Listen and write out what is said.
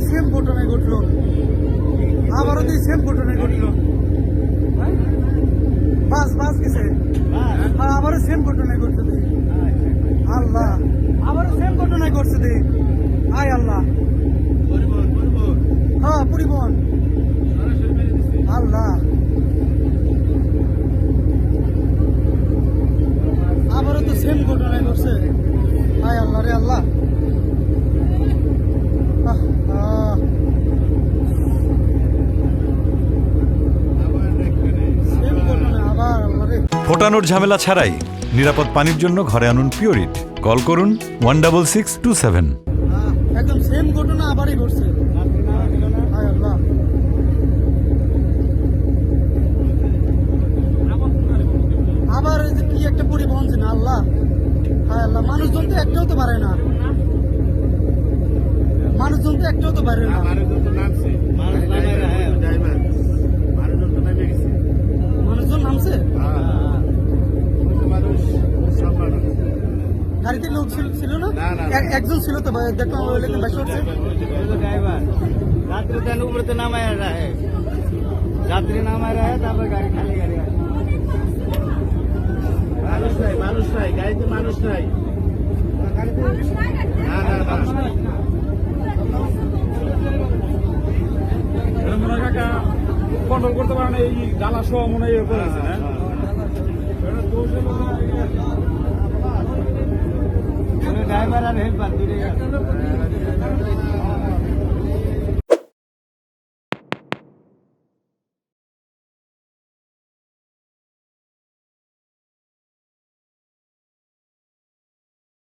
Same ঘটনায় ঘটলো, আবারও তো সেম ঘটনায় ঘটলো। বাস গেছে, আবারও সেম ঘটনায় ঘটছে। আল্লাহ, আবারও সেম ঘটনায় ঘটছে দে। আয় আল্লাহ, হ্যাঁ পরিবহন। আল্লাহ, আবারও তো সেম ঘটনায় ঘটছে। আয় আল্লাহ রে আল্লাহ। ফোটানোর ঝামেলা ছাড়াই নিরাপদ পানির জন্য ঘরে আনুন পিওরিট। কল করুন 16627। একদম সেম ঘটনা আবারই ঘটছে। হায় আল্লাহ, আবার কি একটা পরিবহন ছিল। আল্লাহ, হায় আল্লাহ, মানুষজন তো একটাও তো পারে না, মানুষজন তো একটাও তো পারে না। মানুষজন নামছে, গাড়িতে লোক ছিল না, একজন ছিল তো দেখলাম বেশি হচ্ছে। रात्रि तन ऊपर तो नाम आया रहा है, रात्रि नाम आ रहा है, तब गाड़ी खाली गाड़ी मानुष नहीं गाड़ी तो मानुष नहीं কন্ট্রোল করতে পারে না, এই জ্বালা সহ মনে হয় করেছে। ड्राइवर और हेल्पर